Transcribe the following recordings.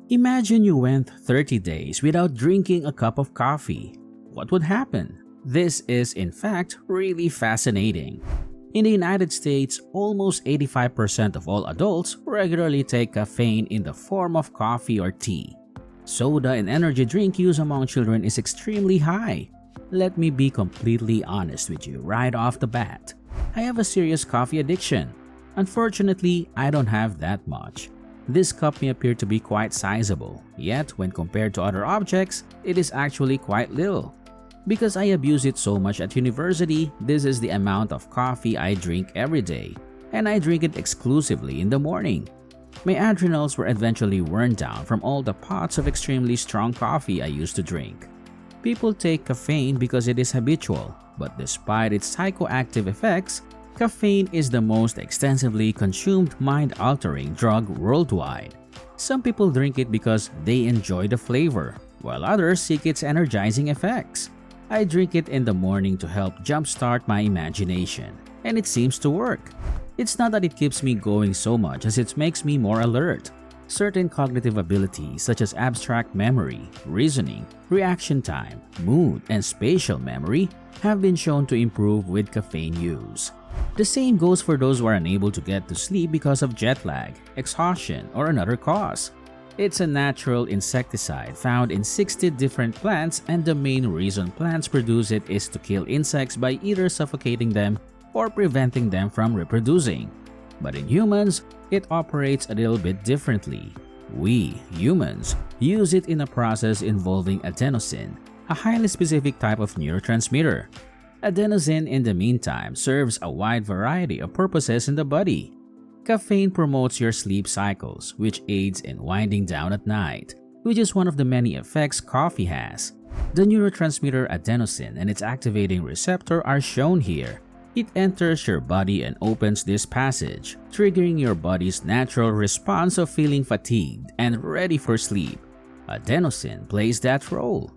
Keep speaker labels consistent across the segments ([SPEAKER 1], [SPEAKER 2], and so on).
[SPEAKER 1] Imagine you went 30 days without drinking a cup of coffee. What would happen? This is in fact really fascinating. In the United States, almost 85% of all adults regularly take caffeine in the form of coffee or tea. Soda and energy drink use among children is extremely high. Let me be completely honest with you right off the bat. I have a serious coffee addiction. Unfortunately, I don't have that much. This cup may appear to be quite sizable, yet when compared to other objects, it is actually quite little. Because I abuse it so much at university, this is the amount of coffee I drink every day, and I drink it exclusively in the morning. My adrenals were eventually worn down from all the pots of extremely strong coffee I used to drink. People take caffeine because it is habitual, but despite its psychoactive effects, caffeine is the most extensively consumed mind-altering drug worldwide. Some people drink it because they enjoy the flavor, while others seek its energizing effects. I drink it in the morning to help jumpstart my imagination, and it seems to work. It's not that it keeps me going so much as it makes me more alert. Certain cognitive abilities such as abstract memory, reasoning, reaction time, mood, and spatial memory have been shown to improve with caffeine use. The same goes for those who are unable to get to sleep because of jet lag, exhaustion, or another cause. It's a natural insecticide found in 60 different plants, and the main reason plants produce it is to kill insects by either suffocating them or preventing them from reproducing. But in humans, it operates a little bit differently. We, humans, use it in a process involving adenosine, a highly specific type of neurotransmitter. Adenosine, in the meantime, serves a wide variety of purposes in the body. Caffeine promotes your sleep cycles, which aids in winding down at night, which is one of the many effects coffee has. The neurotransmitter adenosine and its activating receptor are shown here. It enters your body and opens this passage, triggering your body's natural response of feeling fatigued and ready for sleep. Adenosine plays that role.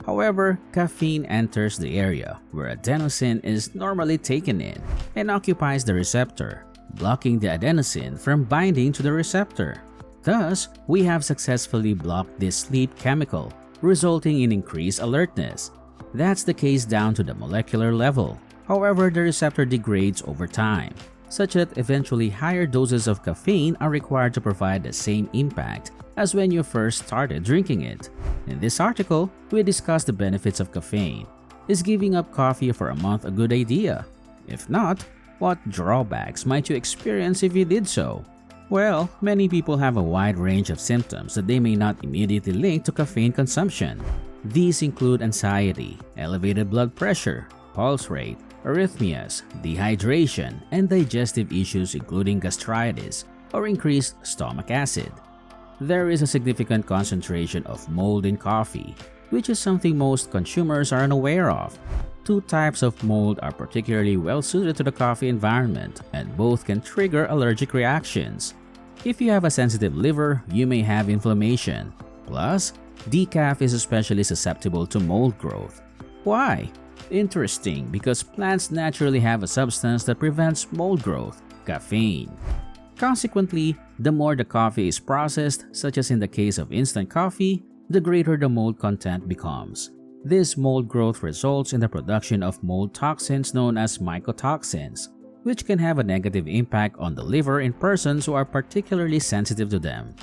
[SPEAKER 1] However, caffeine enters the area where adenosine is normally taken in and occupies the receptor, blocking the adenosine from binding to the receptor. Thus, we have successfully blocked this sleep chemical, resulting in increased alertness. That's the case down to the molecular level. However, the receptor degrades over time, such that eventually higher doses of caffeine are required to provide the same impact as when you first started drinking it. In this article, we discuss the benefits of caffeine. Is giving up coffee for a month a good idea? If not, what drawbacks might you experience if you did so? Well, many people have a wide range of symptoms that they may not immediately link to caffeine consumption. These include anxiety, elevated blood pressure, pulse rate, arrhythmias, dehydration, and digestive issues including gastritis or increased stomach acid. There is a significant concentration of mold in coffee, which is something most consumers are unaware of. Two types of mold are particularly well suited to the coffee environment, and both can trigger allergic reactions. If you have a sensitive liver, you may have inflammation. Plus, decaf is especially susceptible to mold growth. Why? Interesting, because plants naturally have a substance that prevents mold growth, caffeine. Consequently, the more the coffee is processed, such as in the case of instant coffee, the greater the mold content becomes. This mold growth results in the production of mold toxins known as mycotoxins, which can have a negative impact on the liver in persons who are particularly sensitive to them.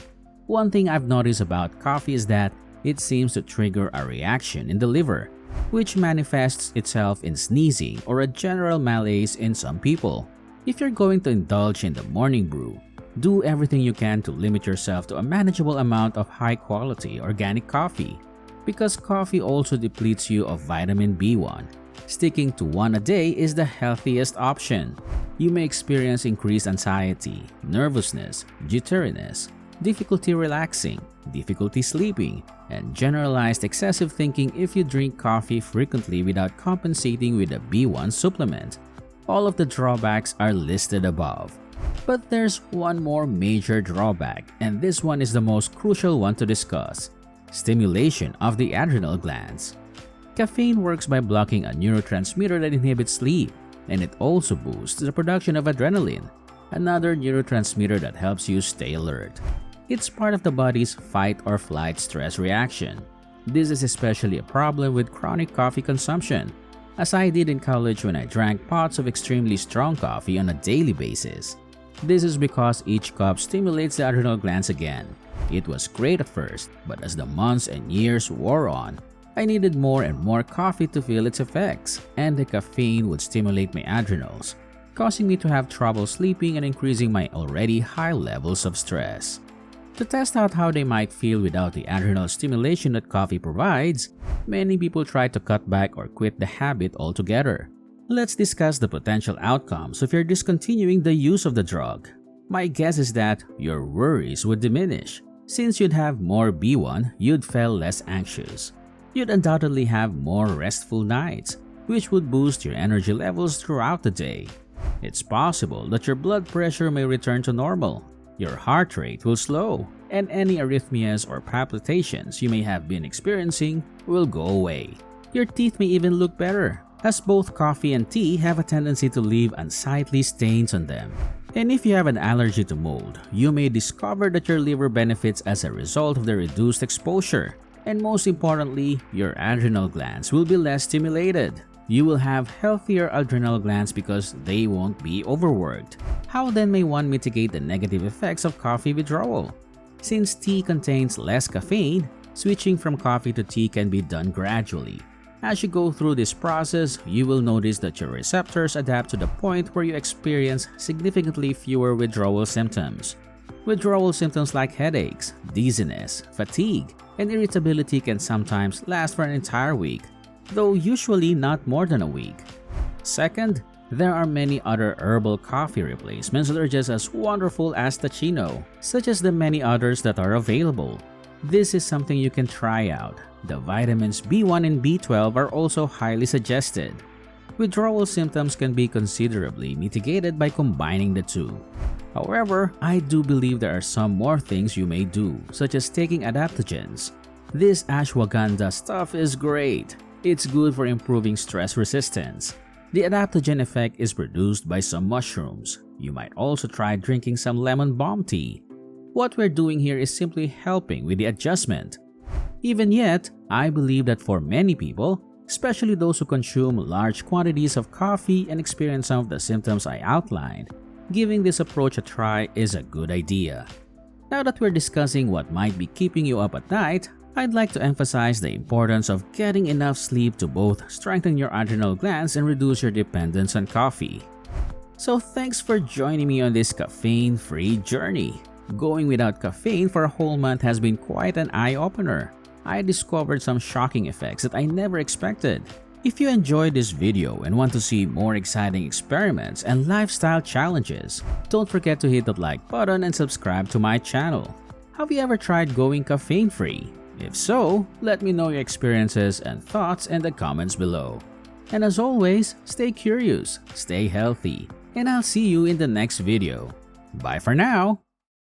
[SPEAKER 1] One thing I've noticed about coffee is that it seems to trigger a reaction in the liver, which manifests itself in sneezing or a general malaise in some people. If you're going to indulge in the morning brew, do everything you can to limit yourself to a manageable amount of high-quality organic coffee, because coffee also depletes you of vitamin B1. Sticking to one a day is the healthiest option. You may experience increased anxiety, nervousness, jitteriness, difficulty relaxing, difficulty sleeping, and generalized excessive thinking if you drink coffee frequently without compensating with a B1 supplement. All of the drawbacks are listed above. But there's one more major drawback, and this one is the most crucial one to discuss: stimulation of the adrenal glands. Caffeine works by blocking a neurotransmitter that inhibits sleep, and it also boosts the production of adrenaline, another neurotransmitter that helps you stay alert. It's part of the body's fight or flight stress reaction. This is especially a problem with chronic coffee consumption, as I did in college when I drank pots of extremely strong coffee on a daily basis. This is because each cup stimulates the adrenal glands again. It was great at first, but as the months and years wore on, I needed more and more coffee to feel its effects, and the caffeine would stimulate my adrenals, causing me to have trouble sleeping and increasing my already high levels of stress. To test out how they might feel without the adrenal stimulation that coffee provides, many people try to cut back or quit the habit altogether. Let's discuss the potential outcomes if you're discontinuing the use of the drug. My guess is that your worries would diminish. Since you'd have more B1, you'd feel less anxious. You'd undoubtedly have more restful nights, which would boost your energy levels throughout the day. It's possible that your blood pressure may return to normal. Your heart rate will slow, and any arrhythmias or palpitations you may have been experiencing will go away. Your teeth may even look better, as both coffee and tea have a tendency to leave unsightly stains on them. And if you have an allergy to mold, you may discover that your liver benefits as a result of the reduced exposure. And most importantly, your adrenal glands will be less stimulated. You will have healthier adrenal glands because they won't be overworked. How then may one mitigate the negative effects of coffee withdrawal? Since tea contains less caffeine, switching from coffee to tea can be done gradually. As you go through this process, you will notice that your receptors adapt to the point where you experience significantly fewer withdrawal symptoms. Withdrawal symptoms like headaches, dizziness, fatigue, and irritability can sometimes last for an entire week, though usually not more than a week. Second, there are many other herbal coffee replacements that are just as wonderful as the Chino, such as the many others that are available. This is something you can try out. The vitamins B1 and B12 are also highly suggested. Withdrawal symptoms can be considerably mitigated by combining the two. However, I do believe there are some more things you may do, such as taking adaptogens. This ashwagandha stuff is great. It's good for improving stress resistance. The adaptogen effect is produced by some mushrooms. You might also try drinking some lemon balm tea. What we're doing here is simply helping with the adjustment. Even yet, I believe that for many people, especially those who consume large quantities of coffee and experience some of the symptoms I outlined, giving this approach a try is a good idea. Now that we're discussing what might be keeping you up at night, I'd like to emphasize the importance of getting enough sleep to both strengthen your adrenal glands and reduce your dependence on coffee. So thanks for joining me on this caffeine-free journey. Going without caffeine for a whole month has been quite an eye-opener. I discovered some shocking effects that I never expected. If you enjoyed this video and want to see more exciting experiments and lifestyle challenges, don't forget to hit that like button and subscribe to my channel. Have you ever tried going caffeine-free? If so, let me know your experiences and thoughts in the comments below. And as always, stay curious, stay healthy, and I'll see you in the next video. Bye for now!